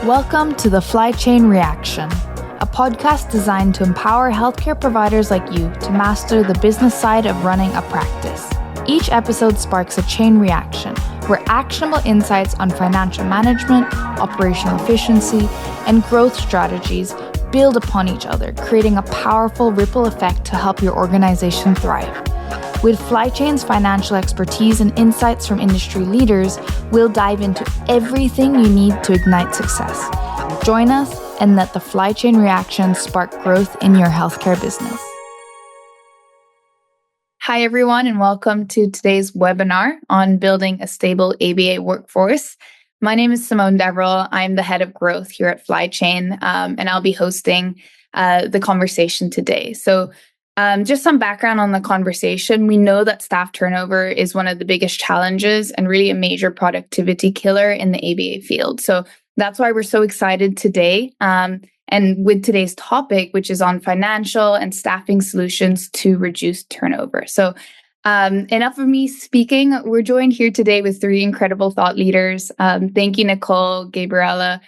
Welcome to the Flychain Reaction, a podcast designed to empower healthcare providers like you to master the business side of running a practice. Each episode sparks a chain reaction where actionable insights on financial management, operational efficiency, and growth strategies build upon each other, creating a powerful ripple effect to help your organization thrive. With Flychain's financial expertise and insights from industry leaders, we'll dive into everything you need to ignite success. Join us and let the Flychain reaction spark growth in your healthcare business. Hi, everyone, and welcome to today's webinar on building a stable ABA workforce. My name is Simone Deverall. I'm the head of growth here at Flychain, and I'll be hosting the conversation today. So just some background on the conversation. We know that staff turnover is one of the biggest challenges and really a major productivity killer in the ABA field. So that's why we're so excited today. And with today's topic, which is on financial and staffing solutions to reduce turnover. So enough of me speaking. We're joined here today with three incredible thought leaders. Thank you, Nicole, Gabriella,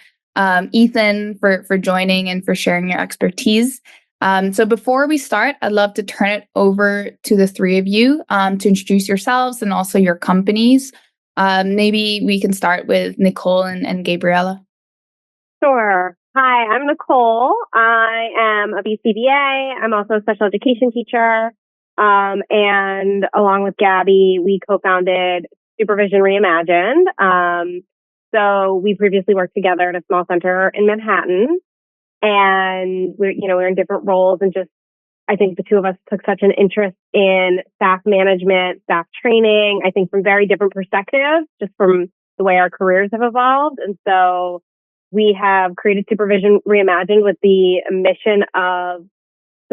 Ethan for joining and for sharing your expertise. So before we start, I'd love to turn it over to the three of you to introduce yourselves and also your companies. Maybe we can start with Nicole and Gabriella. Sure. Hi, I'm Nicole. I am a BCBA. I'm also a special education teacher. And along with Gabby, we co-founded Supervision Reimagined. So we previously worked together at a small center in Manhattan. And we're in different roles, and just, I think the two of us took such an interest in staff management, staff training, I think from very different perspectives, just from the way our careers have evolved. And so we have created Supervision Reimagined with the mission of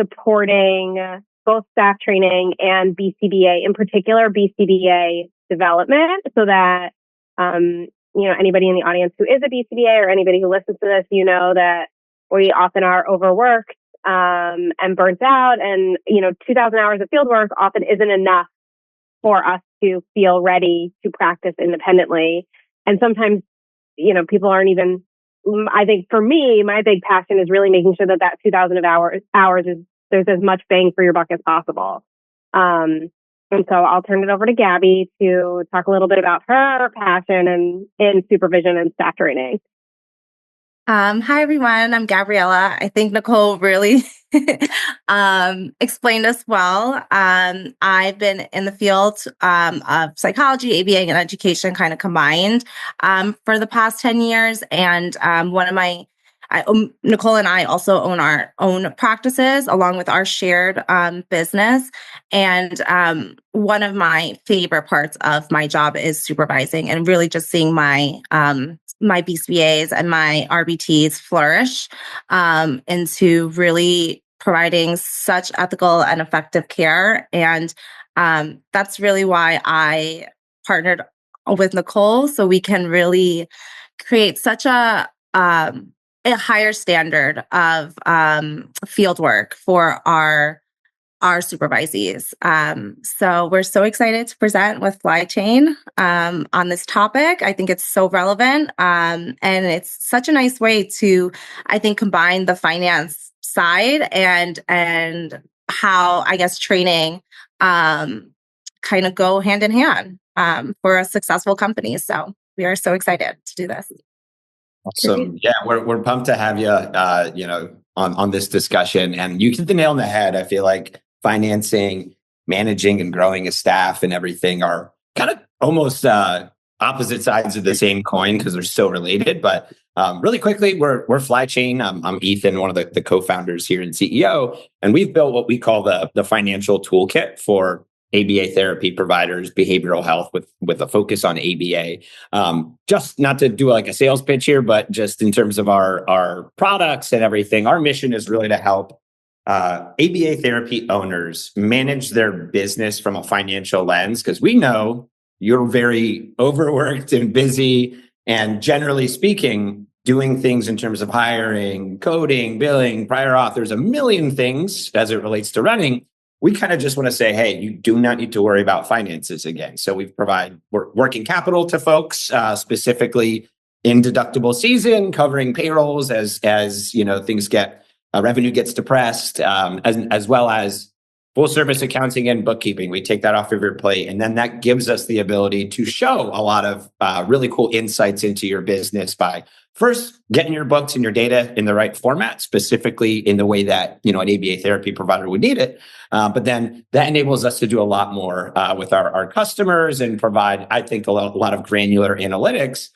supporting both staff training and BCBA, in particular BCBA development, so that, anybody in the audience who is a BCBA or anybody who listens to this, that we often are overworked and burnt out, and 2,000 hours of field work often isn't enough for us to feel ready to practice independently. And sometimes, people aren't even. I think for me, my big passion is really making sure that 2,000 of hours is there's as much bang for your buck as possible. And so I'll turn it over to Gabby to talk a little bit about her passion in supervision and staff training. Hi, everyone. I'm Gabriella. I think Nicole really explained us well. I've been in the field of psychology, ABA, and education kind of combined for the past 10 years. And Nicole and I also own our own practices along with our shared business. And one of my favorite parts of my job is supervising and really just seeing my BCBAs and my RBTs flourish into really providing such ethical and effective care. And that's really why I partnered with Nicole, so we can really create such a higher standard of field work for our supervisees. So we're so excited to present with Flychain on this topic. I think it's so relevant. And it's such a nice way to, I think, combine the finance side and how, I guess, training kind of go hand in hand for a successful company. So we are so excited to do this. Awesome. Yeah, we're pumped to have you, on this discussion. And you hit the nail on the head. I feel like financing, managing, and growing a staff and everything are kind of almost opposite sides of the same coin because they're so related. But really quickly, we're Flychain. I'm Ethan, one of the co-founders here and CEO, and we've built what we call the financial toolkit for ABA therapy providers, behavioral health with a focus on ABA. Just not to do like a sales pitch here, but just in terms of our products and everything, our mission is really to help ABA therapy owners manage their business from a financial lens, because we know you're very overworked and busy, and generally speaking, doing things in terms of hiring, coding, billing, prior auth, there's a million things as it relates to running. We kind of just want to say, hey, you do not need to worry about finances again. So we provide working capital to folks, specifically in deductible season, covering payrolls as things get revenue gets depressed, as well as full service accounting and bookkeeping. We take that off of your plate, and then that gives us the ability to show a lot of really cool insights into your business by first getting your books and your data in the right format, specifically in the way that an ABA therapy provider would need it. But then that enables us to do a lot more with our customers and provide, I think, a lot of granular analytics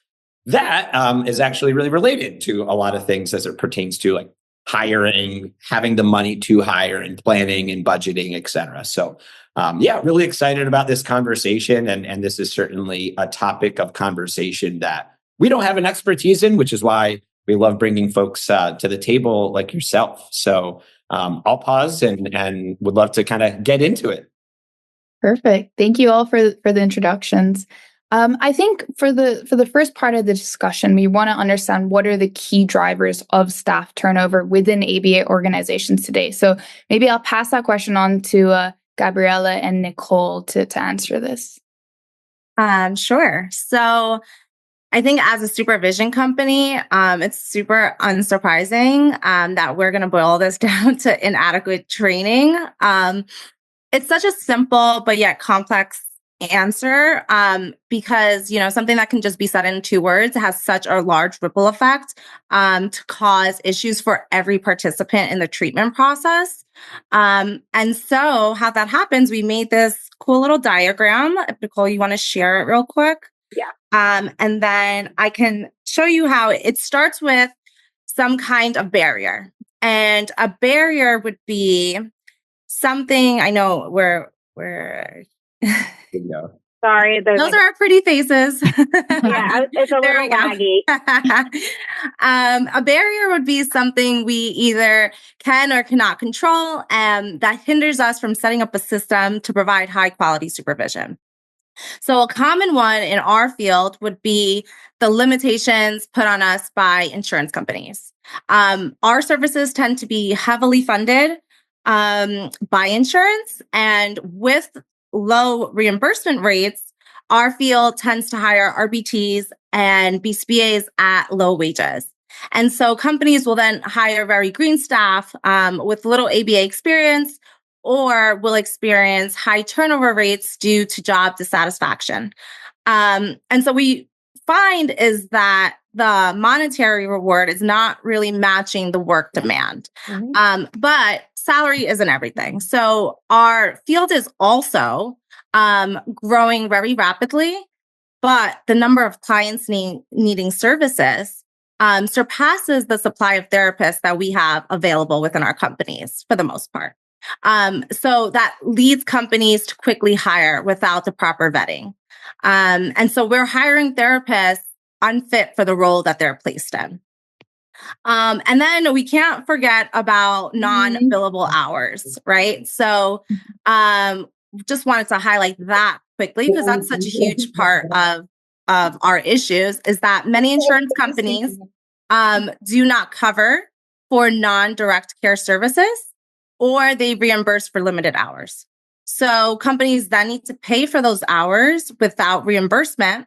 that is actually really related to a lot of things as it pertains to like hiring, having the money to hire, and planning and budgeting, et cetera. So really excited about this conversation. And this is certainly a topic of conversation that we don't have an expertise in, which is why we love bringing folks to the table like yourself. So I'll pause and would love to kind of get into it. Perfect. Thank you all for the introductions. I think for the first part of the discussion, we want to understand what are the key drivers of staff turnover within ABA organizations today. So maybe I'll pass that question on to Gabriella and Nicole to answer this. Sure. So I think as a supervision company, it's super unsurprising that we're going to boil this down to inadequate training. It's such a simple but yet complex answer because something that can just be said in 2 words has such a large ripple effect to cause issues for every participant in the treatment process. And so how that happens, we made this cool little diagram. Nicole, you want to share it real quick? Yeah. And then I can show you how it starts with some kind of barrier. And a barrier would be something, I know we're Sorry. Those are our pretty faces. Yeah, it's a little laggy. A barrier would be something we either can or cannot control that hinders us from setting up a system to provide high quality supervision. So a common one in our field would be the limitations put on us by insurance companies. Our services tend to be heavily funded by insurance, and with low reimbursement rates, our field tends to hire RBTs and BCBAs at low wages. And so companies will then hire very green staff with little ABA experience, or will experience high turnover rates due to job dissatisfaction. And so we find is that the monetary reward is not really matching the work demand. But salary isn't everything. So our field is also growing very rapidly, but the number of clients needing services surpasses the supply of therapists that we have available within our companies for the most part. So that leads companies to quickly hire without the proper vetting. And so we're hiring therapists unfit for the role that they're placed in. And then we can't forget about non-billable hours, right? So just wanted to highlight that quickly because that's such a huge part of our issues is that many insurance companies do not cover for non-direct care services, or they reimburse for limited hours. So companies then need to pay for those hours without reimbursement,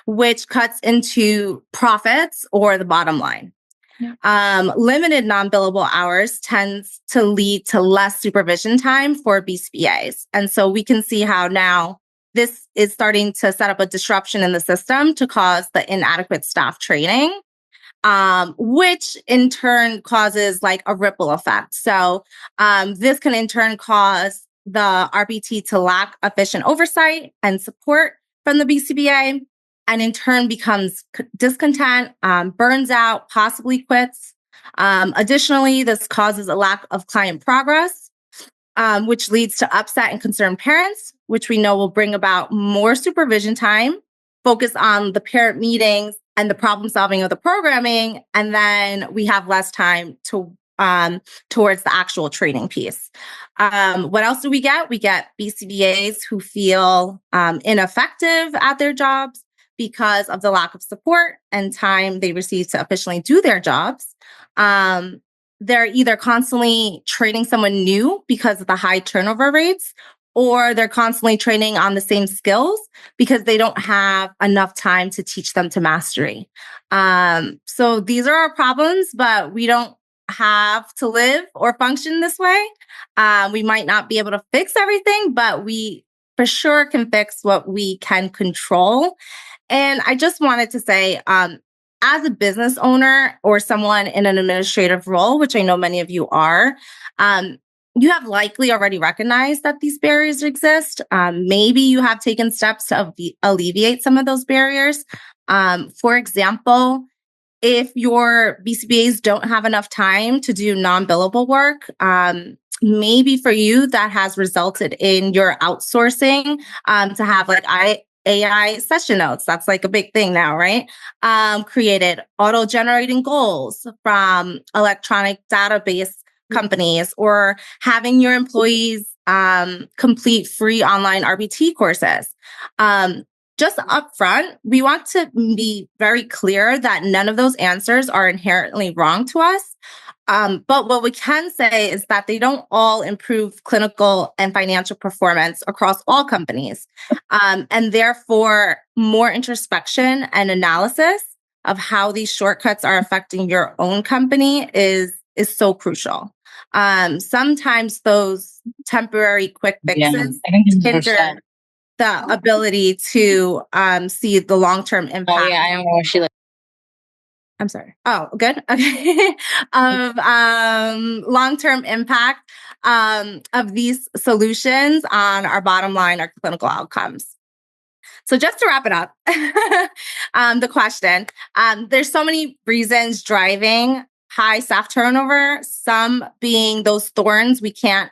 which cuts into profits or the bottom line. Yeah. Limited non-billable hours tends to lead to less supervision time for BCBAs. And so we can see how now this is starting to set up a disruption in the system to cause the inadequate staff training, which in turn causes like a ripple effect. So this can in turn cause the RBT to lack efficient oversight and support from the BCBA, and in turn becomes discontent, burns out, possibly quits. Additionally, this causes a lack of client progress, which leads to upset and concerned parents, which we know will bring about more supervision time, focus on the parent meetings and the problem solving of the programming, and then we have less time to towards the actual training piece. What else do we get? We get BCBAs who feel ineffective at their jobs because of the lack of support and time they receive to efficiently do their jobs. They're either constantly training someone new because of the high turnover rates, or they're constantly training on the same skills because they don't have enough time to teach them to mastery. So these are our problems, but we don't have to live or function this way. We might not be able to fix everything, but we for sure can fix what we can control. And I just wanted to say, as a business owner or someone in an administrative role, which I know many of you are, you have likely already recognized that these barriers exist. Maybe you have taken steps to alleviate some of those barriers. For example, if your BCBAs don't have enough time to do non-billable work, maybe for you that has resulted in your outsourcing to have like AI session notes. That's like a big thing now, right? Created auto-generating goals from electronic database companies, or having your employees complete free online RBT courses. Just upfront, we want to be very clear that none of those answers are inherently wrong to us. But what we can say is that they don't all improve clinical and financial performance across all companies. And therefore, more introspection and analysis of how these shortcuts are affecting your own company is so crucial. Sometimes those temporary quick fixes hinder the ability to see the long-term impact. Oh yeah, I don't know what she like. I'm sorry. Oh, good. Okay. Of long-term impact of these solutions on our bottom line, our clinical outcomes. So just to wrap it up, the question, there's so many reasons driving high staff turnover, some being those thorns we can't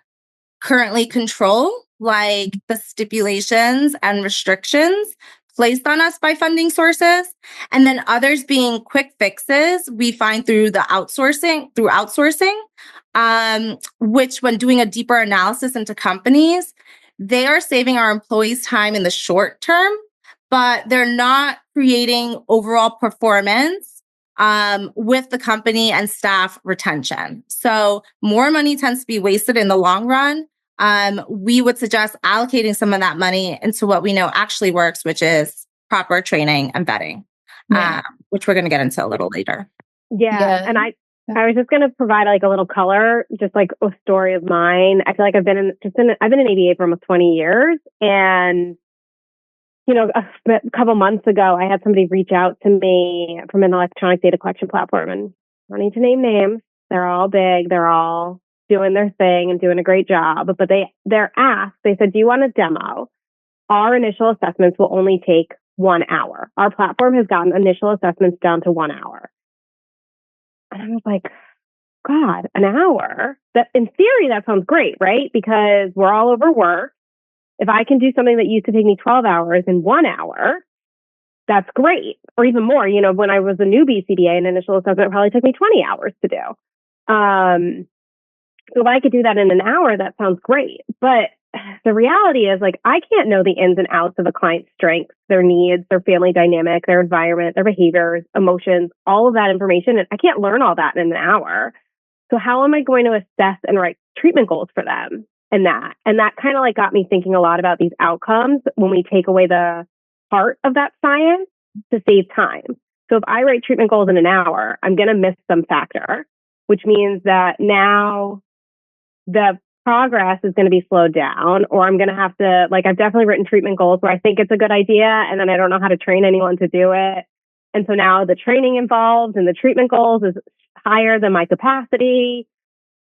currently control, like the stipulations and restrictions placed on us by funding sources, and then others being quick fixes we find through outsourcing, which when doing a deeper analysis into companies, they are saving our employees time in the short term, but they're not creating overall performance with the company and staff retention. So more money tends to be wasted in the long run. We would suggest allocating some of that money into what we know actually works, which is proper training and vetting, which we're going to get into a little later. Yeah. And I was just going to provide like a little color, just like a story of mine. I feel like I've been in ABA for almost 20 years. And, you know, a couple months ago, I had somebody reach out to me from an electronic data collection platform, and I don't need to name names. They're all big. They're all doing their thing and doing a great job. But they're asked, they said, do you want a demo? Our initial assessments will only take 1 hour. Our platform has gotten initial assessments down to 1 hour. And I was like, God, an hour? That in theory, that sounds great, right? Because we're all overworked. If I can do something that used to take me 12 hours in 1 hour, that's great. Or even more. You know, when I was a newbie CBA, an initial assessment probably took me 20 hours to do. So if I could do that in an hour, that sounds great. But the reality is, like, I can't know the ins and outs of a client's strengths, their needs, their family dynamic, their environment, their behaviors, emotions, all of that information. And I can't learn all that in an hour. So how am I going to assess and write treatment goals for them? And that kind of like got me thinking a lot about these outcomes when we take away the part of that science to save time. So if I write treatment goals in an hour, I'm going to miss some factor, which means that now the progress is going to be slowed down, or I'm going to have to, like, I've definitely written treatment goals where I think it's a good idea and then I don't know how to train anyone to do it. And so now the training involved in the treatment goals is higher than my capacity,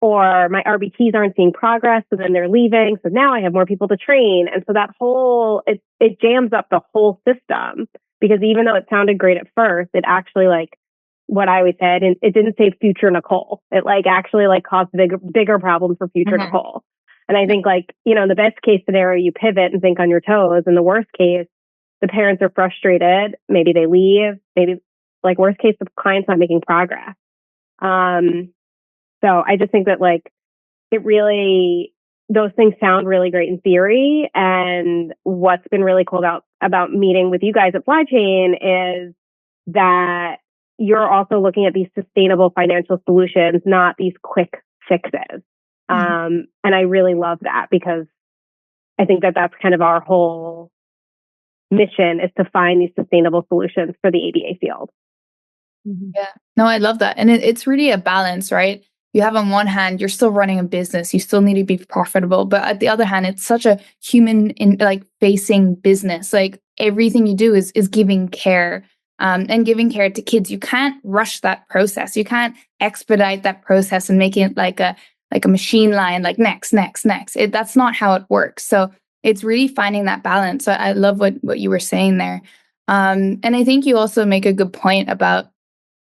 or my RBTs aren't seeing progress, so then they're leaving. So now I have more people to train. And so that whole, it jams up the whole system, because even though it sounded great at first, it actually, like what I always said, and it didn't save future Nicole. It like actually like caused bigger problems for future Nicole. And I think, like, you know, in the best case scenario, you pivot and think on your toes. In the worst case, the parents are frustrated. Maybe they leave. Maybe, like, worst case, the client's not making progress. So I just think that, like, it really, those things sound really great in theory. And what's been really cool about meeting with you guys at Flychain is that you're also looking at these sustainable financial solutions, not these quick fixes. And I really love that, because I think that that's kind of our whole mission, is to find these sustainable solutions for the ABA field. Yeah, no, I love that. And it's really a balance, right? You have on one hand, you're still running a business, you still need to be profitable. But at the other hand, it's such a human facing business. Like everything you do is giving care and giving care to kids. You can't rush that process. You can't expedite that process and make it like a machine line, like next. That's not how it works. So it's really finding that balance. So I love what you were saying there. And I think you also make a good point about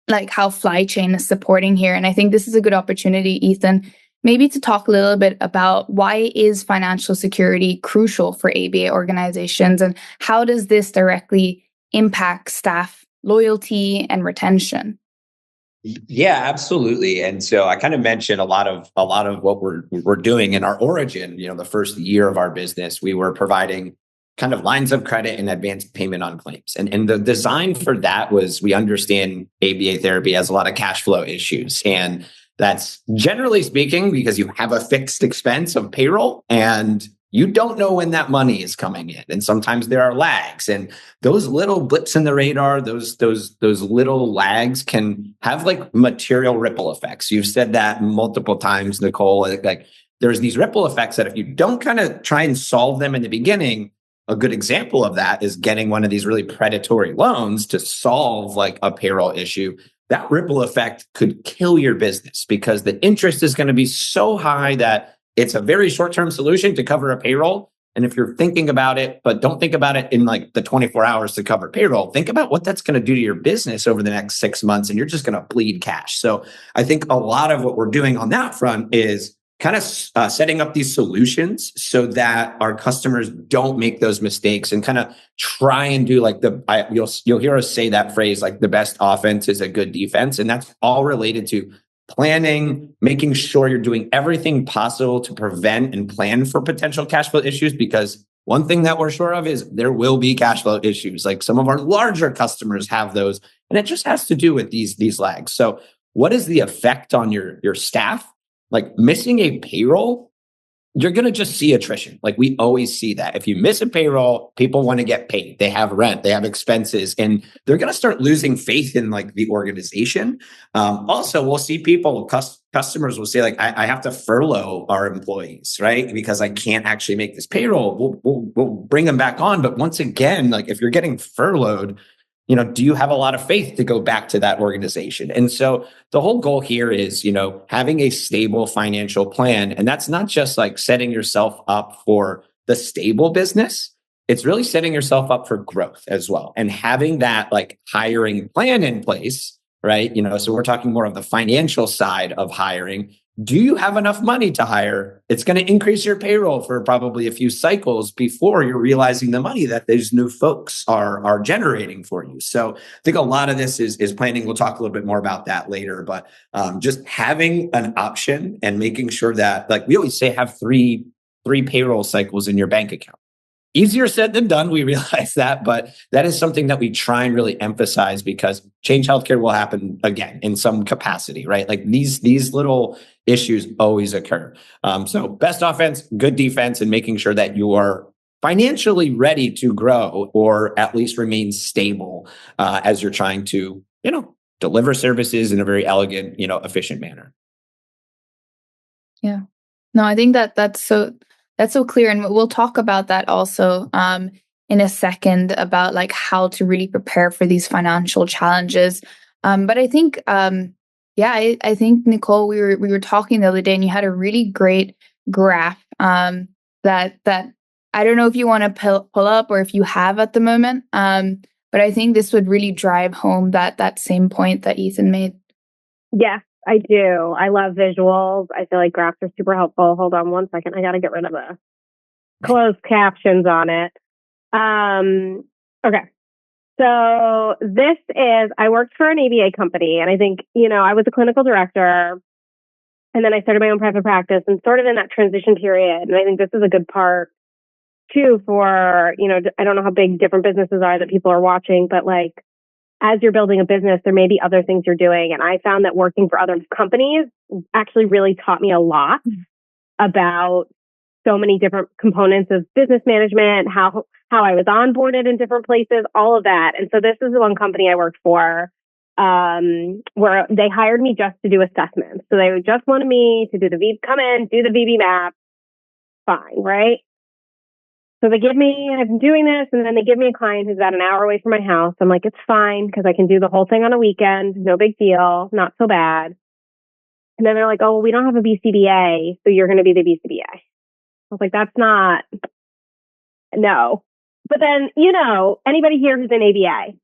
like how Flychain is supporting here. And I think this is a good opportunity, Ethan, maybe to talk a little bit about why is financial security crucial for ABA organizations, and how does this directly impact staff loyalty and retention? Yeah, absolutely. And so I kind of mentioned a lot of what we're doing in our origin. The first year of our business, we were providing kind of lines of credit and advanced payment on claims. And the design for that was, we understand ABA therapy has a lot of cash flow issues. And that's generally speaking because you have a fixed expense of payroll and you don't know when that money is coming in. And sometimes there are lags, and those little blips in the radar, those little lags can have like material ripple effects. You've said that multiple times, Nicole, like there's these ripple effects that if you don't kind of try and solve them in the beginning, a good example of that is getting one of these really predatory loans to solve like a payroll issue. That ripple effect could kill your business because the interest is going to be so high that it's a very short-term solution to cover a payroll. And if you're thinking about it, but don't think about it in like the 24 hours to cover payroll, think about what that's going to do to your business over the next 6 months, and you're just going to bleed cash. So I think a lot of what we're doing on that front is kind of setting up these solutions so that our customers don't make those mistakes, and kind of try and do like you'll hear us say that phrase, like the best offense is a good defense. And that's all related to planning, making sure you're doing everything possible to prevent and plan for potential cash flow issues. Because one thing that we're sure of is there will be cash flow issues. Like some of our larger customers have those, and it just has to do with these lags. So what is the effect on your staff? Like missing a payroll, you're going to just see attrition. Like we always see that. If you miss a payroll, people want to get paid. They have rent, they have expenses, and they're going to start losing faith in like the organization. Also, we'll see customers will say like, I have to furlough our employees, right? Because I can't actually make this payroll. We'll bring them back on. But once again, like if you're getting furloughed, do you have a lot of faith to go back to that organization? And so the whole goal here is, having a stable financial plan. And that's not just like setting yourself up for the stable business. It's really setting yourself up for growth as well. And having that like hiring plan in place, right? So we're talking more of the financial side of hiring. Do you have enough money to hire? It's going to increase your payroll for probably a few cycles before you're realizing the money that these new folks are generating for you. So I think a lot of this is planning. We'll talk a little bit more about that later, but just having an option and making sure that, like we always say, have three payroll cycles in your bank account. Easier said than done, we realize that, but that is something that we try and really emphasize, because Change Healthcare will happen again in some capacity, right? Like these little issues always occur. So best offense, good defense, and making sure that you are financially ready to grow or at least remain stable as you're trying to, deliver services in a very elegant, efficient manner. Yeah. No, I think that's so clear. And we'll talk about that also in a second, about like how to really prepare for these financial challenges. But I think, I think, Nicole, we were talking the other day, and you had a really great graph that I don't know if you want to pull up or if you have at the moment. But I think this would really drive home that same point that Ethan made. Yes, I do. I love visuals. I feel like graphs are super helpful. Hold on one second. I got to get rid of the closed captions on it. Okay. So this is, I worked for an ABA company, and I think, I was a clinical director, and then I started my own private practice and sort of in that transition period. And I think this is a good part too for, I don't know how big different businesses are that people are watching, but like, as you're building a business, there may be other things you're doing. And I found that working for other companies actually really taught me a lot about so many different components of business management, how I was onboarded in different places, all of that. And so this is the one company I worked for, where they hired me just to do assessments. So they just wanted me to do come in, do the VB map. Fine, right? So they give me, I'm doing this, and then they give me a client who's about an hour away from my house. I'm like, it's fine because I can do the whole thing on a weekend. No big deal. Not so bad. And then they're like, oh, well, we don't have a BCBA, so you're going to be the BCBA. I was like, that's not, no. But then, anybody here who's in ABA,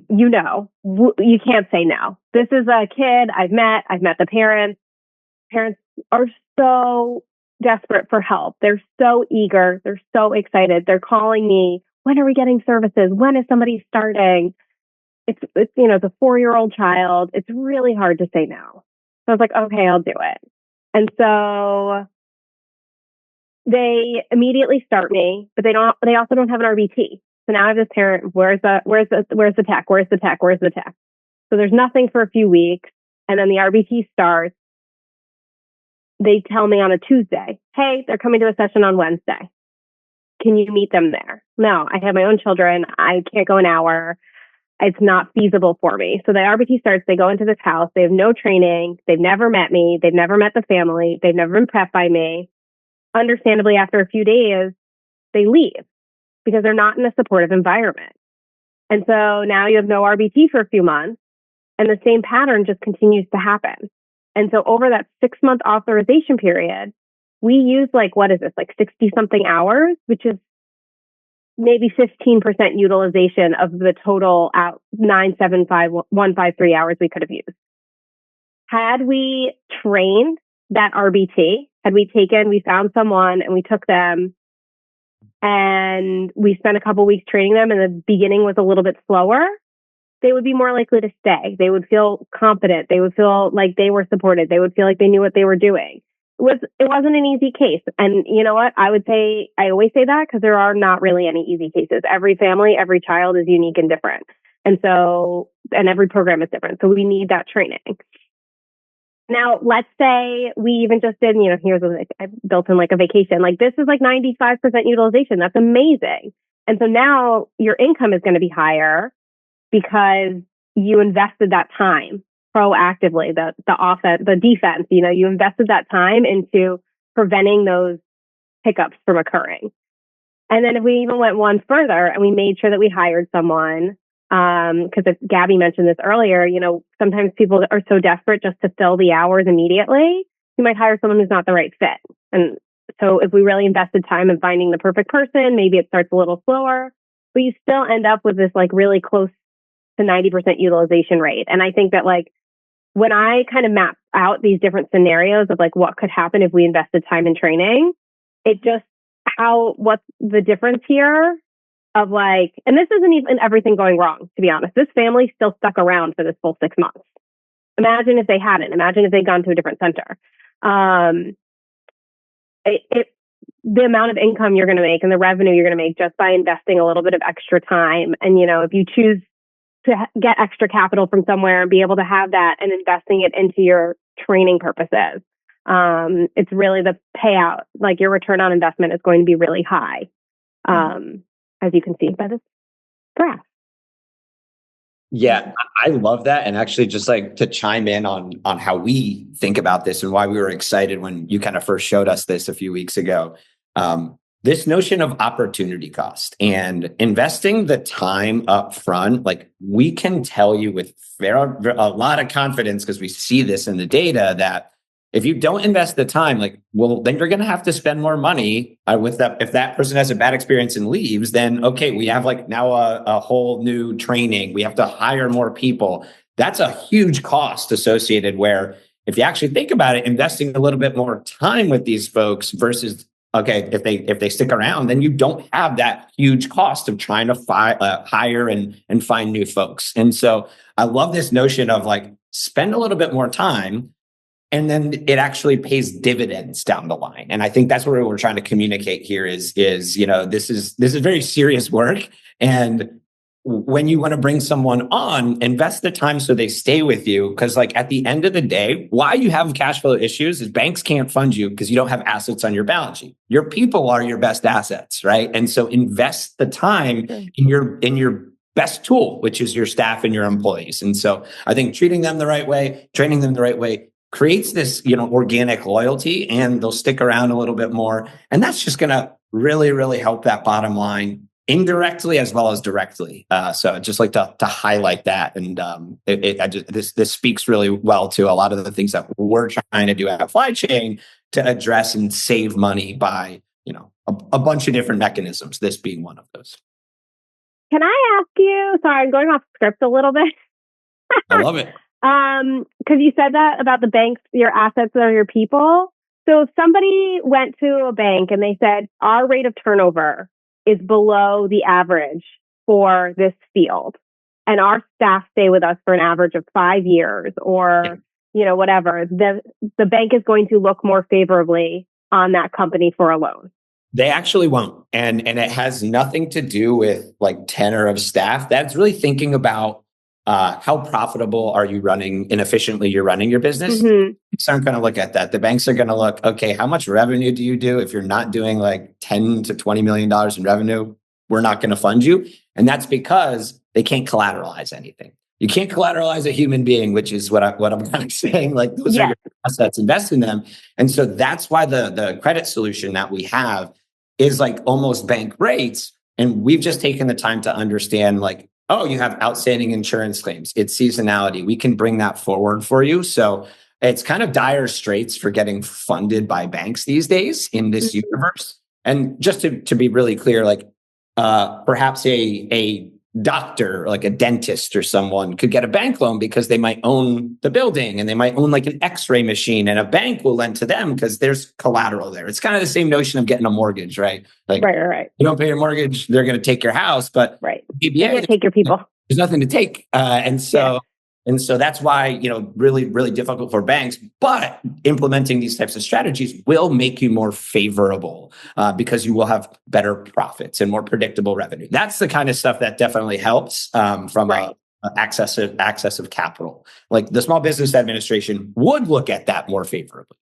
you can't say no. This is a kid I've met the parents. Parents are so desperate for help. They're so eager. They're so excited. They're calling me. When are we getting services? When is somebody starting? It's a 4-year-old child. It's really hard to say no. So I was like, okay, I'll do it. And so they immediately start me, but they also don't have an RBT. So now I have this parent, where's the tech? Where's the tech? Where's the tech? So there's nothing for a few weeks. And then the RBT starts. They tell me on a Tuesday, hey, they're coming to a session on Wednesday. Can you meet them there? No, I have my own children. I can't go an hour. It's not feasible for me. So the RBT starts, they go into this house. They have no training. They've never met me. They've never met the family. They've never been prepped by me. Understandably, after a few days, they leave because they're not in a supportive environment. And so now you have no RBT for a few months, and the same pattern just continues to happen. And so over that 6-month authorization period, we use 60 something hours, which is maybe 15% utilization of the total 975,153 hours we could have used. Had we trained that RBT, we found someone and we took them and we spent a couple weeks training them, and the beginning was a little bit slower, they would be more likely to stay. They would feel confident. They would feel like they were supported. They would feel like they knew what they were doing. It wasn't an easy case. And you know what? I always say that because there are not really any easy cases. Every family, every child is unique and different. And every program is different. So we need that training. Now, let's say we even just did, I built in a vacation. This is 95% utilization. That's amazing. And so now your income is going to be higher because you invested that time proactively, the offense, the defense, you invested that time into preventing those hiccups from occurring. And then if we even went one further and we made sure that we hired someone, because Gabby mentioned this earlier, sometimes people are so desperate just to fill the hours immediately, you might hire someone who's not the right fit. And so if we really invested time in finding the perfect person, maybe it starts a little slower, but you still end up with this really close to 90% utilization rate. And I think that when I kind of map out these different scenarios of what could happen if we invested time in training, what's the difference here of and this isn't even everything going wrong, to be honest. This family still stuck around for this full 6 months. Imagine if they hadn't. Imagine if they'd gone to a different center. The amount of income you're going to make and the revenue you're going to make just by investing a little bit of extra time. And, if you choose to get extra capital from somewhere and be able to have that and investing it into your training purposes, it's really the payout. Your return on investment is going to be really high, as you can see by this graph. Yeah, I love that. And actually just to chime in on how we think about this and why we were excited when you kind of first showed us this a few weeks ago. This notion of opportunity cost and investing the time up front, we can tell you with a lot of confidence, because we see this in the data, that if you don't invest the time, then you're going to have to spend more money with that. If that person has a bad experience and leaves, then okay, we have now a whole new training. We have to hire more people. That's a huge cost associated where if you actually think about it, investing a little bit more time with these folks versus, okay, if they stick around, then you don't have that huge cost of trying to hire and find new folks. And so I love this notion of spend a little bit more time, and then it actually pays dividends down the line. And I think that's what we're trying to communicate here is this is very serious work. And when you want to bring someone on, invest the time so they stay with you. Because like at the end of the day, why you have cash flow issues is banks can't fund you because you don't have assets on your balance sheet. Your people are your best assets, right? And so invest the time in your best tool, which is your staff and your employees. And so I think treating them the right way, training them the right way creates this, organic loyalty, and they'll stick around a little bit more. And that's just going to really, really help that bottom line indirectly as well as directly. So I'd just like to highlight that. And this speaks really well to a lot of the things that we're trying to do at Flychain to address and save money by, a bunch of different mechanisms, this being one of those. Can I ask you, sorry, I'm going off script a little bit. I love it. Because you said that about the banks, your assets are your people. So if somebody went to a bank and they said, our rate of turnover is below the average for this field, and our staff stay with us for an average of 5 years or, whatever, the bank is going to look more favorably on that company for a loan. They actually won't. And it has nothing to do with like tenure of staff. That's really thinking about how profitable are you running and efficiently you're running your business. Mm-hmm. Banks aren't going to look at that. The banks are going to look, okay, how much revenue do you do? If you're not doing like $10 to $20 million in revenue, we're not going to fund you. And that's because they can't collateralize anything. You can't collateralize a human being, which is what I'm kind of saying. Like those are your assets, invest in them. And so that's why the credit solution that we have is like almost bank rates. And we've just taken the time to understand like, oh, you have outstanding insurance claims. It's seasonality. We can bring that forward for you. So it's kind of dire straits for getting funded by banks these days in this universe. And just to be really clear, like perhaps a doctor, like a dentist or someone could get a bank loan because they might own the building and they might own like an x-ray machine, and a bank will lend to them because there's collateral there. It's kind of the same notion of getting a mortgage, right? Like, right. You don't pay your mortgage, they're going to take your house, but ABA, take your people. There's nothing to take. And so that's why, really, really difficult for banks, but implementing these types of strategies will make you more favorable because you will have better profits and more predictable revenue. That's the kind of stuff that definitely helps from access of capital. Like the Small Business Administration would look at that more favorably.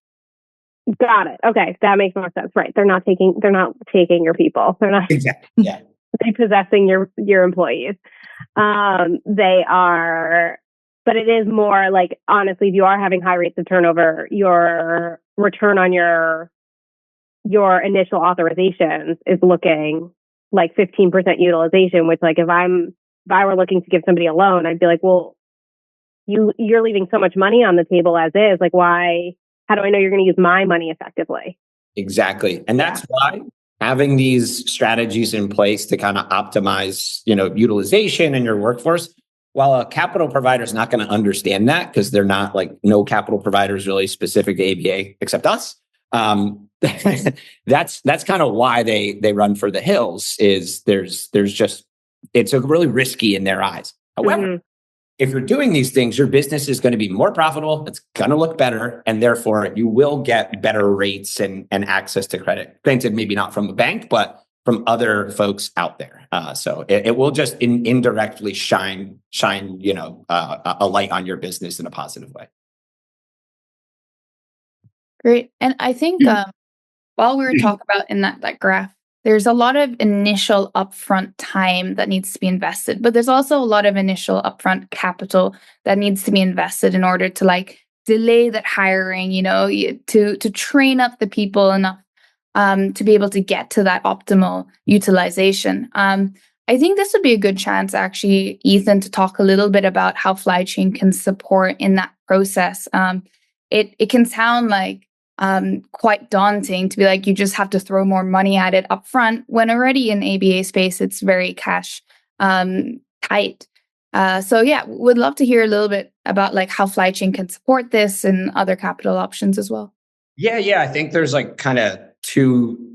Got it. Okay. That makes more sense. Right. They're not taking your people. They're not repossessing your employees. They are, but it is more like, honestly, if you are having high rates of turnover, your return on your initial authorizations is looking like 15% utilization, which like if I were looking to give somebody a loan, I'd be like, well, you're leaving so much money on the table as is. Like, why? How do I know you're going to use my money effectively? Exactly. And that's why having these strategies in place to kind of optimize, utilization in your workforce, while a capital provider is not going to understand that because they're not like no capital provider is really specific to ABA except us. That's kind of why they run for the hills. Is there's just it's really risky in their eyes. However, if you're doing these things, your business is going to be more profitable. It's going to look better, and therefore you will get better rates and access to credit. Granted, maybe not from the bank, but from other folks out there. So it will just indirectly shine a light on your business in a positive way. Great. And I think while we were talking about in that graph, there's a lot of initial upfront time that needs to be invested, but there's also a lot of initial upfront capital that needs to be invested in order to like delay that hiring, to train up the people enough to be able to get to that optimal utilization. I think this would be a good chance, actually, Ethan, to talk a little bit about how Flychain can support in that process. It can sound like quite daunting to be like, you just have to throw more money at it up front, when already in ABA space, it's very cash tight. Would love to hear a little bit about like how Flychain can support this and other capital options as well. Yeah. I think there's like kind of two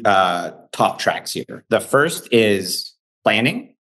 talk tracks here. The first is planning.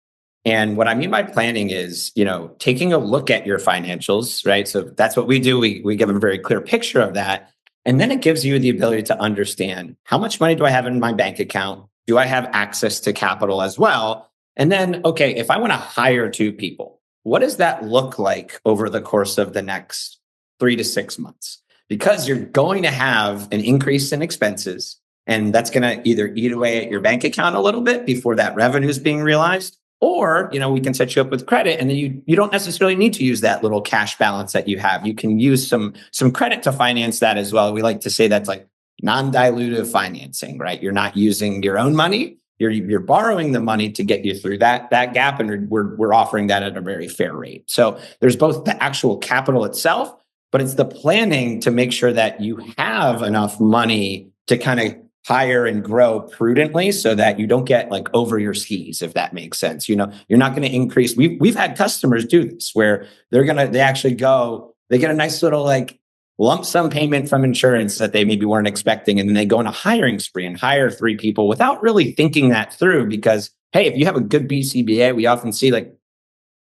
And what I mean by planning is, taking a look at your financials, right? So that's what we do. We give a very clear picture of that. And then it gives you the ability to understand how much money do I have in my bank account? Do I have access to capital as well? And then, okay, if I want to hire 2 people, what does that look like over the course of the next 3 to 6 months? Because you're going to have an increase in expenses, and that's going to either eat away at your bank account a little bit before that revenue is being realized, or, we can set you up with credit, and then you don't necessarily need to use that little cash balance that you have. You can use some credit to finance that as well. We like to say that's like non-dilutive financing, right? You're not using your own money. You're borrowing the money to get you through that gap, and we're offering that at a very fair rate. So there's both the actual capital itself, but it's the planning to make sure that you have enough money to kind of hire and grow prudently so that you don't get like over your skis, if that makes sense. You're not going to increase. We've had customers do this where they get a nice little like lump sum payment from insurance that they maybe weren't expecting. And then they go on a hiring spree and hire 3 people without really thinking that through, because, hey, if you have a good BCBA, we often see like,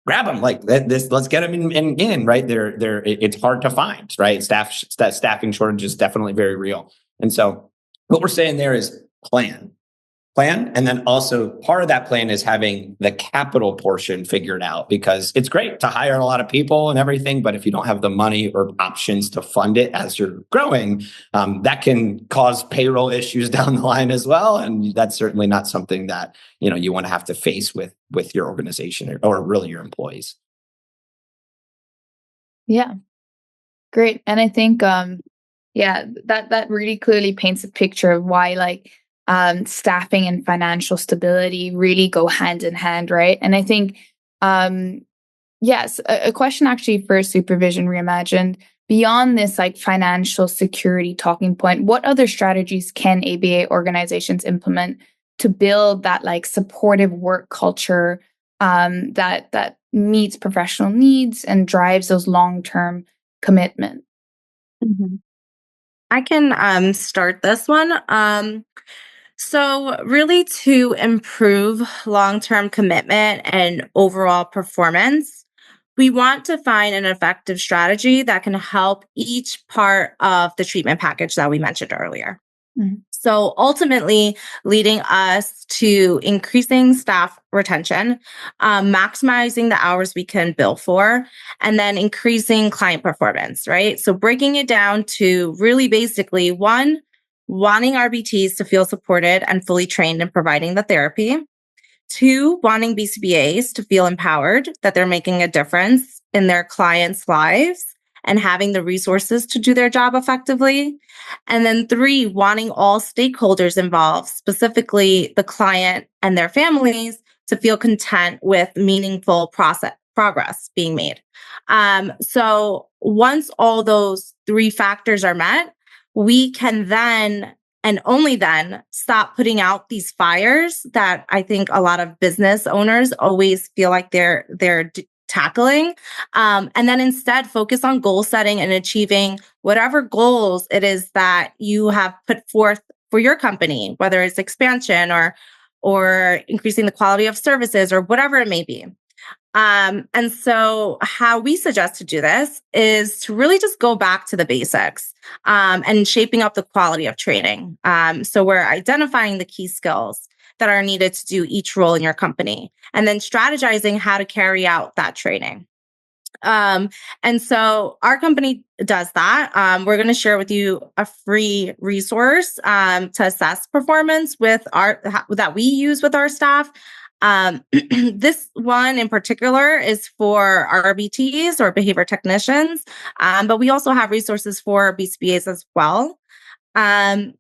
grab them like this, let's get them in, right? It's hard to find, right? Staffing shortage is definitely very real. And so what we're saying there is plan. And then also part of that plan is having the capital portion figured out, because it's great to hire a lot of people and everything, but if you don't have the money or options to fund it as you're growing, that can cause payroll issues down the line as well. And that's certainly not something that, you want to have to face with your organization or really your employees. Yeah, great. And I think, that really clearly paints a picture of why staffing and financial stability really go hand in hand, right? And I think, yes, a question actually for Supervision Reimagined, beyond this financial security talking point, what other strategies can ABA organizations implement to build that supportive work culture that meets professional needs and drives those long-term commitment? Mm-hmm. I can start this one. So really, to improve long-term commitment and overall performance, we want to find an effective strategy that can help each part of the treatment package that we mentioned earlier. Mm-hmm. So ultimately leading us to increasing staff retention, maximizing the hours we can bill for, and then increasing client performance, right? So breaking it down to really basically, 1, wanting RBTs to feel supported and fully trained in providing the therapy. 2, wanting BCBAs to feel empowered, that they're making a difference in their clients' lives and having the resources to do their job effectively. And then 3, wanting all stakeholders involved, specifically the client and their families, to feel content with meaningful progress being made. So once all those 3 factors are met, we can then and only then stop putting out these fires that I think a lot of business owners always feel like they're tackling. And then instead focus on goal setting and achieving whatever goals it is that you have put forth for your company, whether it's expansion or increasing the quality of services or whatever it may be. And so how we suggest to do this is to really just go back to the basics and shaping up the quality of training. So we're identifying the key skills that are needed to do each role in your company, and then strategizing how to carry out that training. And so our company does that. We're going to share with you a free resource to assess performance that we use with our staff. This one in particular is for RBTs or behavior technicians, but we also have resources for BCBAs as well. I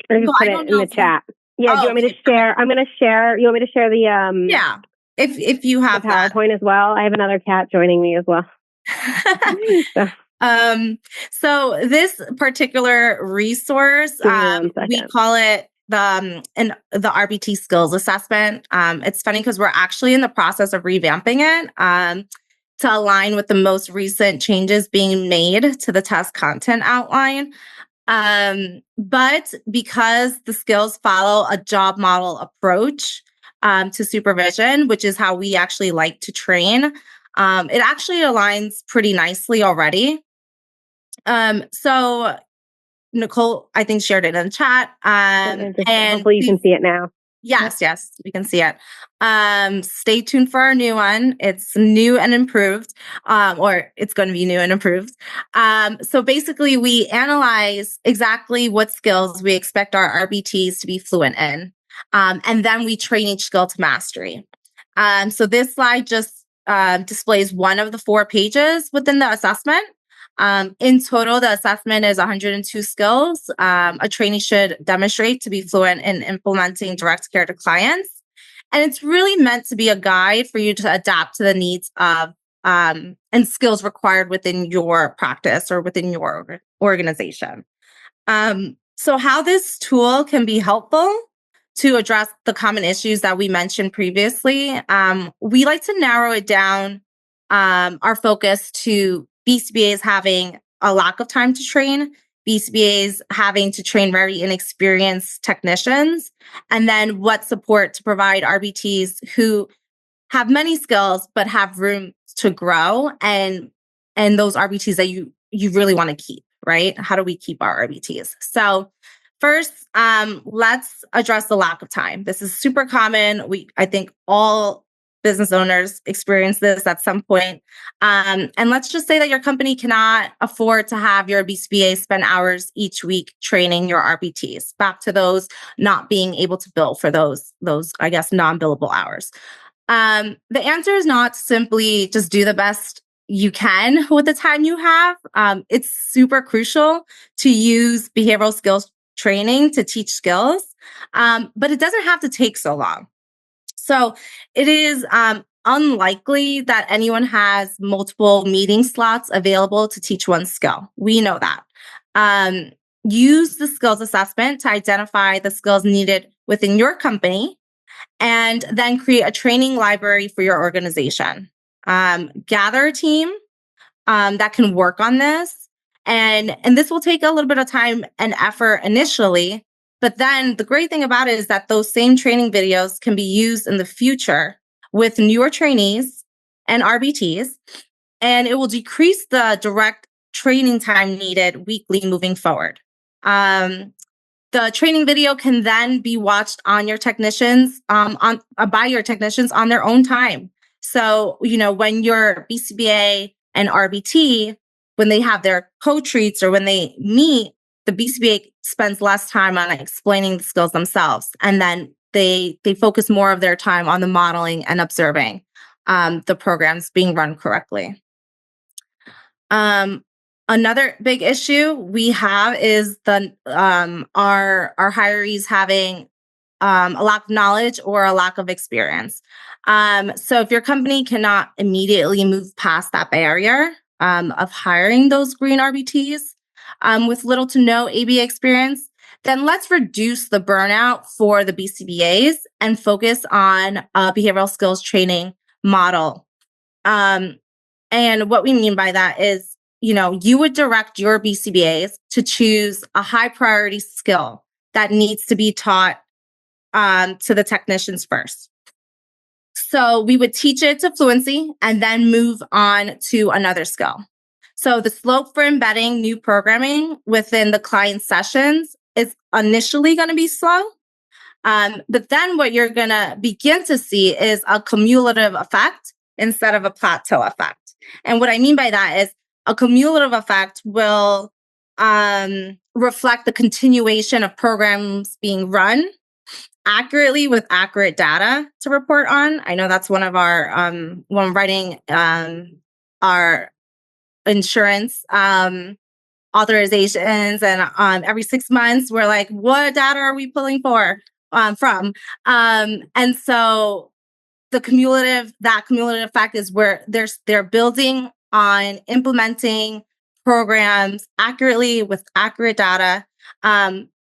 just put it in the chat. Yeah, do you want me to share? I'm going to share. You want me to share the Yeah, if you have the PowerPoint as well. I have another cat joining me as well. So this particular resource, we call it the RBT skills assessment. It's funny because we're actually in the process of revamping it to align with the most recent changes being made to the test content outline. But because the skills follow a job model approach to supervision, which is how we actually like to train, it actually aligns pretty nicely already. So Nicole, I think, shared it in the chat. And hopefully you can see it now. Yes, we can see it. Stay tuned for our new one. It's new and improved, or it's going to be new and improved. So basically, we analyze exactly what skills we expect our RBTs to be fluent in, and then we train each skill to mastery. So this slide just displays one of the 4 pages within the assessment. In total, the assessment is 102 skills. A trainee should demonstrate to be fluent in implementing direct care to clients. And it's really meant to be a guide for you to adapt to the needs of and skills required within your practice or within your organization. So how this tool can be helpful to address the common issues that we mentioned previously, we like to narrow it down, our focus to BCBAs having a lack of time to train, BCBAs having to train very inexperienced technicians, and then what support to provide RBTs who have many skills but have room to grow, and those RBTs that you really want to keep, right? How do we keep our RBTs? So first, let's address the lack of time. This is super common. I think all business owners experience this at some point. And let's just say that your company cannot afford to have your BCBA spend hours each week training your RBTs, back to those not being able to bill for those I guess, non-billable hours. The answer is not simply just do the best you can with the time you have. It's super crucial to use behavioral skills training to teach skills, but it doesn't have to take so long. So it is unlikely that anyone has multiple meeting slots available to teach one skill. We know that. Use the skills assessment to identify the skills needed within your company, and then create a training library for your organization. Gather a team that can work on this. And this will take a little bit of time and effort initially. But then the great thing about it is that those same training videos can be used in the future with newer trainees and RBTs, and it will decrease the direct training time needed weekly moving forward. The training video can then be watched on your technicians, by your technicians on their own time. So, when your BCBA and RBT, when they have their co-treats or when they meet, the BCBA spends less time on explaining the skills themselves. And then they focus more of their time on the modeling and observing the programs being run correctly. Another big issue we have is our hirees having a lack of knowledge or a lack of experience. So if your company cannot immediately move past that barrier of hiring those green RBTs with little to no ABA experience, then let's reduce the burnout for the BCBAs and focus on a behavioral skills training model. And what we mean by that is, you would direct your BCBAs to choose a high priority skill that needs to be taught to the technicians first. So we would teach it to fluency and then move on to another skill. So the slope for embedding new programming within the client sessions is initially going to be slow. But then what you're going to begin to see is a cumulative effect instead of a plateau effect. And what I mean by that is a cumulative effect will reflect the continuation of programs being run accurately with accurate data to report on. I know that's one of our, when writing our insurance authorizations, and every 6 months we're like, what data are we pulling from? And so that cumulative effect is where they're building on implementing programs accurately with accurate data,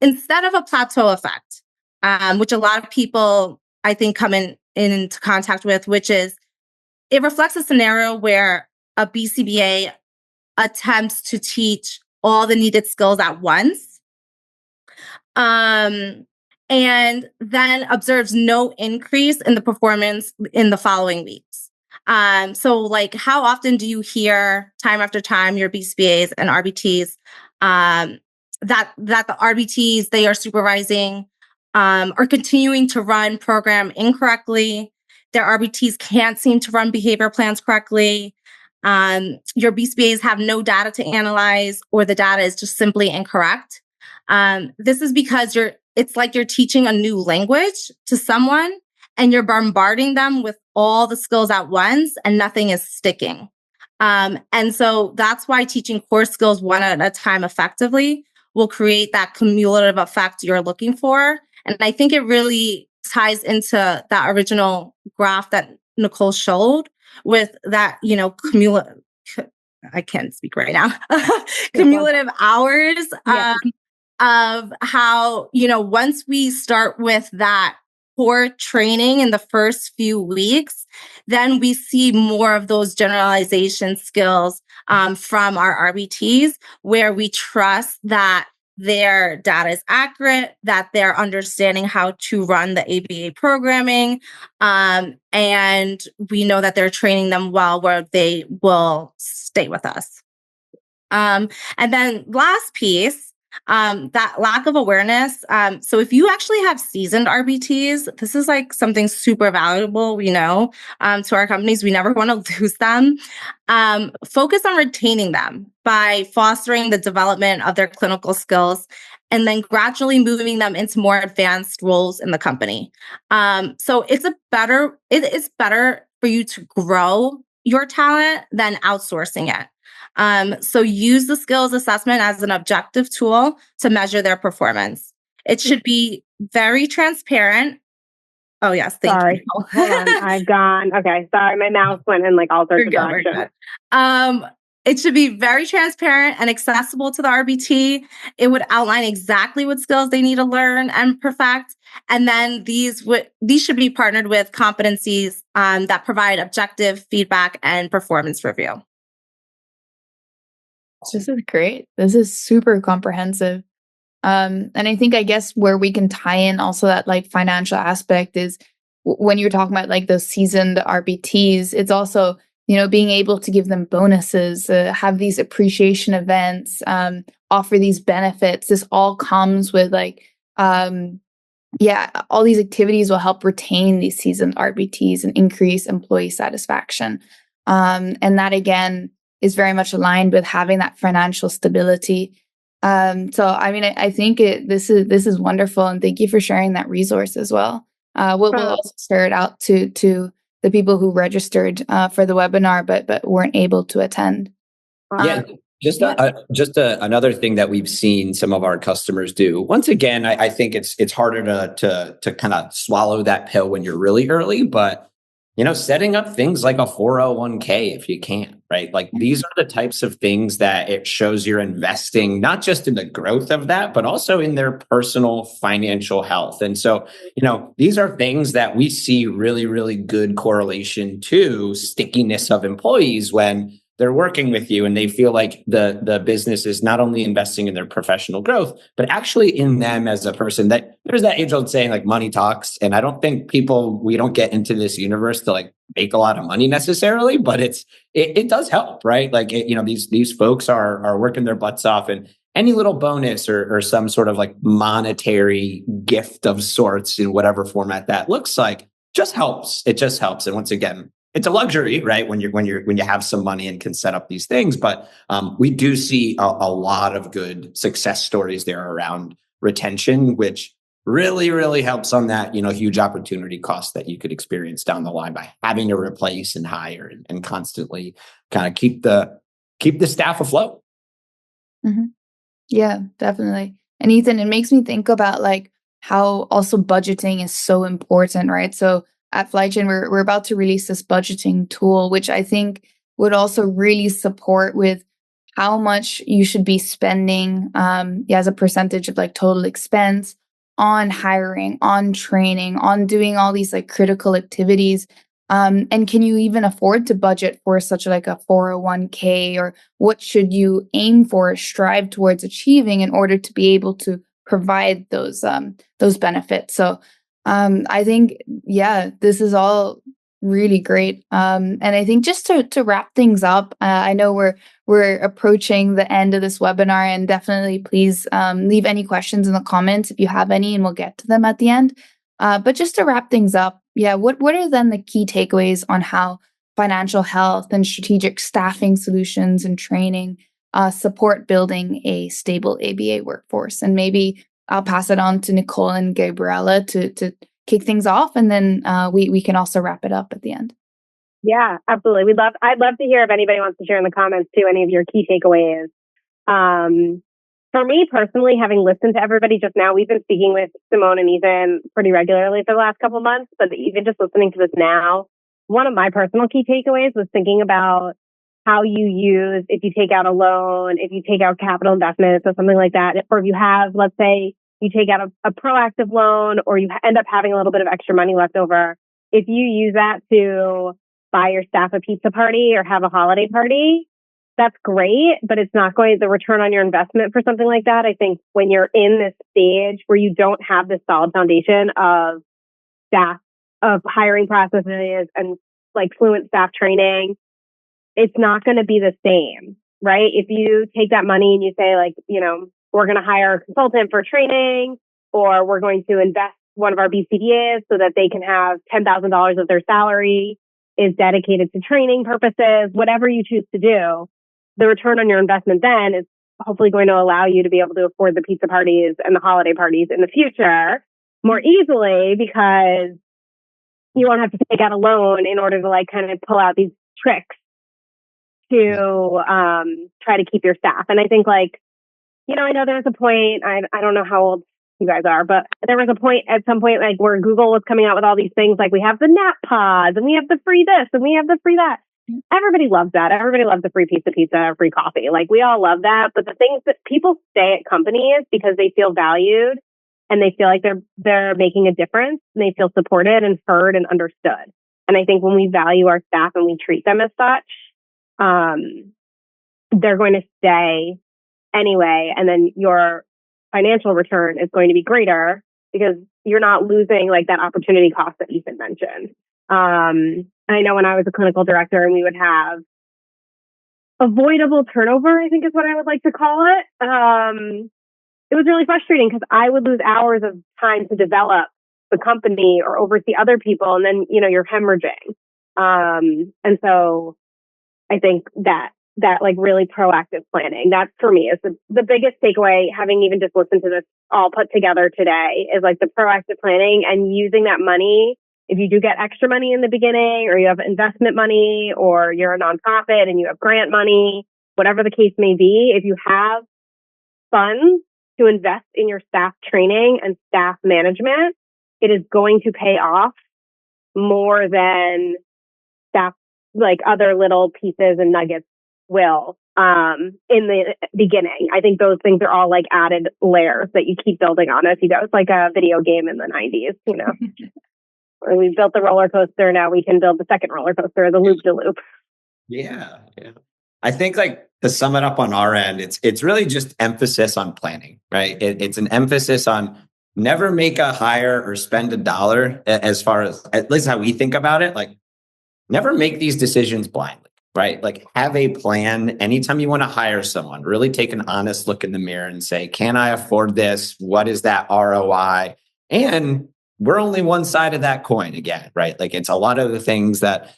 instead of a plateau effect, which a lot of people I think come into contact with, which is it reflects a scenario where a BCBA attempts to teach all the needed skills at once, and then observes no increase in the performance in the following weeks. So like, how often do you hear time after time your BCBAs and RBTs that the RBTs they are supervising are continuing to run program incorrectly. Their RBTs can't seem to run behavior plans correctly. Your BCBAs have no data to analyze, or the data is just simply incorrect. This is because it's like you're teaching a new language to someone and you're bombarding them with all the skills at once and nothing is sticking. And so that's why teaching core skills one at a time effectively will create that cumulative effect you're looking for. And I think it really ties into that original graph that Nicole showed with that, cumulative, I can't speak right now, cumulative hours of how, once we start with that core training in the first few weeks, then we see more of those generalization skills from our RBTs, where we trust that their data is accurate, that they're understanding how to run the ABA programming, and we know that they're training them well where they will stay with us. And then last piece, that lack of awareness. So if you actually have seasoned RBTs, this is like something super valuable, to our companies. We never want to lose them. Focus on retaining them by fostering the development of their clinical skills and then gradually moving them into more advanced roles in the company. So it is better for you to grow your talent than outsourcing it. So use the skills assessment as an objective tool to measure their performance. It should be very transparent. Oh, yes. Thank you. Hold on. I've gone. Okay. Sorry. My mouse went in like all sorts of directions. It should be very transparent and accessible to the RBT. It would outline exactly what skills they need to learn and perfect. And then these should be partnered with competencies that provide objective feedback and performance review. This is great. This is super comprehensive. And I guess where we can tie in also that like financial aspect is when you're talking about like those seasoned RBTs, it's also, being able to give them bonuses, have these appreciation events, offer these benefits. This all comes with like, all these activities will help retain these seasoned RBTs and increase employee satisfaction. And that again, is very much aligned with having that financial stability. I think this is wonderful, and thank you for sharing that resource as well. We'll also share it out to the people who registered for the webinar but weren't able to attend. Another thing that we've seen some of our customers do. Once again, I think it's harder to kind of swallow that pill when you're really early, but setting up things like a 401k if you can, right? Like these are the types of things that it shows you're investing, not just in the growth of that, but also in their personal financial health. And so, these are things that we see really, really good correlation to stickiness of employees when they're working with you and they feel like the business is not only investing in their professional growth, but actually in them as a person. That there's that age old saying like money talks. And I don't think we don't get into this universe to like make a lot of money necessarily, but it does help, right? Like, these folks are working their butts off, and any little bonus or some sort of like monetary gift of sorts in whatever format that looks like just helps. It just helps. And once again, it's a luxury, right? When you have some money and can set up these things, but we do see a lot of good success stories there around retention, which really, really helps on that huge opportunity cost that you could experience down the line by having to replace and hire and constantly kind of keep the staff afloat. Mm-hmm. Yeah, definitely. And Ethan, it makes me think about like how also budgeting is so important, right? So at Flychain, we're about to release this budgeting tool, which I think would also really support with how much you should be spending as a percentage of like total expense on hiring, on training, on doing all these like critical activities. And can you even afford to budget for such like a 401k, or what should you aim for, strive towards achieving in order to be able to provide those benefits? So I think, this is all Really great. And I think just to wrap things up, I know we're approaching the end of this webinar, and definitely please leave any questions in the comments if you have any, and we'll get to them at the end. But just to wrap things up, yeah, what are then the key takeaways on how financial health and strategic staffing solutions and training support building a stable ABA workforce? And maybe I'll pass it on to Nicole and Gabriella to kick things off, and then we can also wrap it up at the end. Yeah, absolutely. I'd love to hear if anybody wants to share in the comments too, any of your key takeaways. For me personally, having listened to everybody just now, we've been speaking with Simone and Ethan pretty regularly for the last couple of months, but even just listening to this now, one of my personal key takeaways was thinking about how you use, if you take out a loan, if you take out capital investments or something like that, or if you have, let's say, you take out a proactive loan, or you end up having a little bit of extra money left over. If you use that to buy your staff a pizza party or have a holiday party, that's great, but it's not going the return on your investment for something like that. I think when you're in this stage where you don't have this solid foundation of staff, of hiring processes and like fluent staff training, it's not going to be the same, right? If you take that money and you say like, we're going to hire a consultant for training, or we're going to invest one of our BCBAs so that they can have $10,000 of their salary is dedicated to training purposes, whatever you choose to do, the return on your investment then is hopefully going to allow you to be able to afford the pizza parties and the holiday parties in the future more easily, because you won't have to take out a loan in order to like kind of pull out these tricks to try to keep your staff. And I think like, I know there's a point, I don't know how old you guys are, but there was a point at some point like where Google was coming out with all these things like we have the nap pods and we have the free this and we have the free that. Everybody loves that. Everybody loves the free pizza, free coffee. Like we all love that. But the things that people stay at companies because they feel valued and they feel like they're making a difference and they feel supported and heard and understood. And I think when we value our staff and we treat them as such, they're going to stay anyway. And then your financial return is going to be greater because you're not losing like that opportunity cost that Ethan mentioned. I know when I was a clinical director and we would have avoidable turnover, I think is what I would like to call it. It was really frustrating because I would lose hours of time to develop the company or oversee other people. And then, you're hemorrhaging. And so I think that like really proactive planning, that for me is the biggest takeaway, having even just listened to this all put together today, is like the proactive planning and using that money. If you do get extra money in the beginning, or you have investment money, or you're a nonprofit and you have grant money, whatever the case may be, if you have funds to invest in your staff training and staff management, it is going to pay off more than staff, like other little pieces and nuggets will in the beginning. I think those things are all like added layers that you keep building on as you go. It's like a video game in the 90s, Where we built the roller coaster, now we can build the second roller coaster, the loop-de-loop. Yeah. I think like to sum it up on our end, it's really just emphasis on planning, right? It's an emphasis on never make a hire or spend a dollar, as far as at least how we think about it. Like never make these decisions blindly, right? Like have a plan. Anytime you want to hire someone, really take an honest look in the mirror and say, can I afford this? What is that ROI? And we're only one side of that coin again, right? Like it's a lot of the things that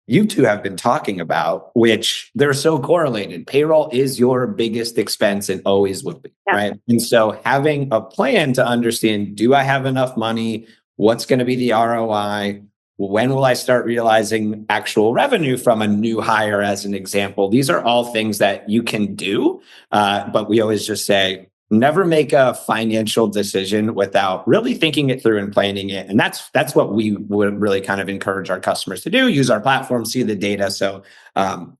you two have been talking about, which they're so correlated. Payroll is your biggest expense and always will be, right? And so having a plan to understand, do I have enough money? What's going to be the ROI? When will I start realizing actual revenue from a new hire, as an example? These are all things that you can do, but we always just say, never make a financial decision without really thinking it through and planning it. And that's what we would really kind of encourage our customers to do. Use our platform, see the data. So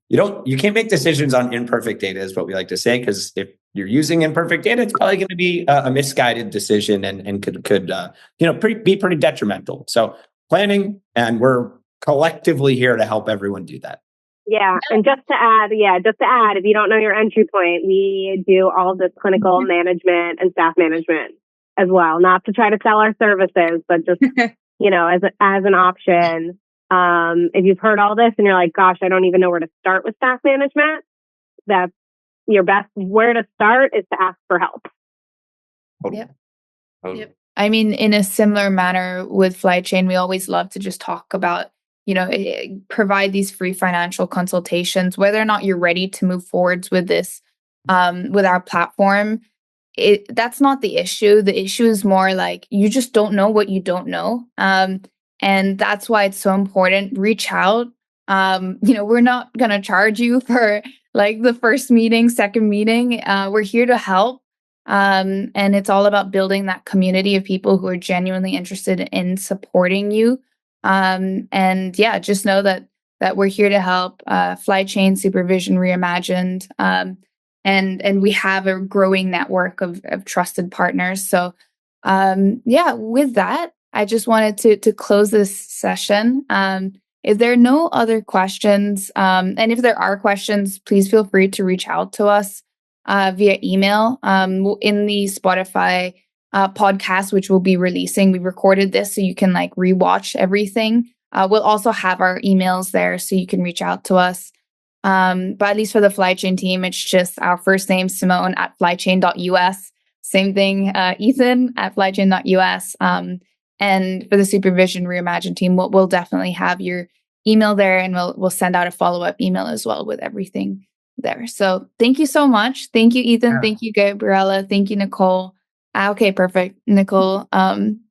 you can't make decisions on imperfect data, is what we like to say, because if you're using imperfect data, it's probably going to be a misguided decision and could be pretty detrimental. So planning, and we're collectively here to help everyone do that. Yeah. And just to add, if you don't know your entry point, we do all of this clinical management and staff management as well. Not to try to sell our services, but just, as an option If you've heard all this and you're like, gosh, I don't even know where to start with staff management, that's your best where to start is to ask for help. Yep. Yep. I mean, in a similar manner with Flychain, we always love to just talk about, provide these free financial consultations, whether or not you're ready to move forwards with this, with our platform. That's not the issue. The issue is more like you just don't know what you don't know. And that's why it's so important. Reach out. We're not going to charge you for like the first meeting, second meeting. We're here to help. And it's all about building that community of people who are genuinely interested in supporting you. And yeah, just know that we're here to help. Flychain Supervision Reimagined. And we have a growing network of trusted partners. So with that, I just wanted to close this session. If there are no other questions, and if there are questions, please feel free to reach out to us via email. In the Spotify podcast, which we'll be releasing, we recorded this so you can like rewatch everything. We'll also have our emails there so you can reach out to us. But at least for the Flychain team, it's just our first name, Simone at flychain.us. Same thing, Ethan at flychain.us. And for the Supervision Reimagined team, we'll definitely have your email there, and we'll send out a follow-up email as well with everything there. So thank you so much. Thank you, Ethan. Yeah. Thank you, Gabriella. Thank you, Nicole. Okay, perfect. Nicole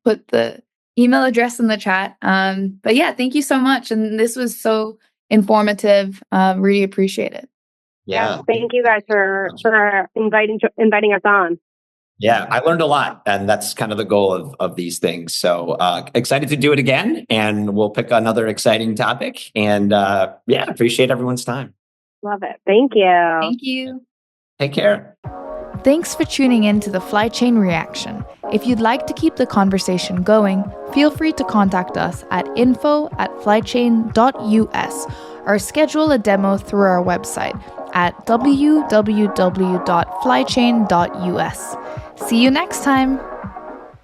put the email address in the chat. But yeah, thank you so much. And this was so informative. Really appreciate it. Yeah. Thank you guys for inviting us on. Yeah, I learned a lot, and that's kind of the goal of these things. So excited to do it again, and we'll pick another exciting topic. And appreciate everyone's time. Love it. Thank you. Thank you. Take care. Thanks for tuning in to the Flychain Reaction. If you'd like to keep the conversation going, feel free to contact us at info@flychain.us or schedule a demo through our website at www.flychain.us. See you next time.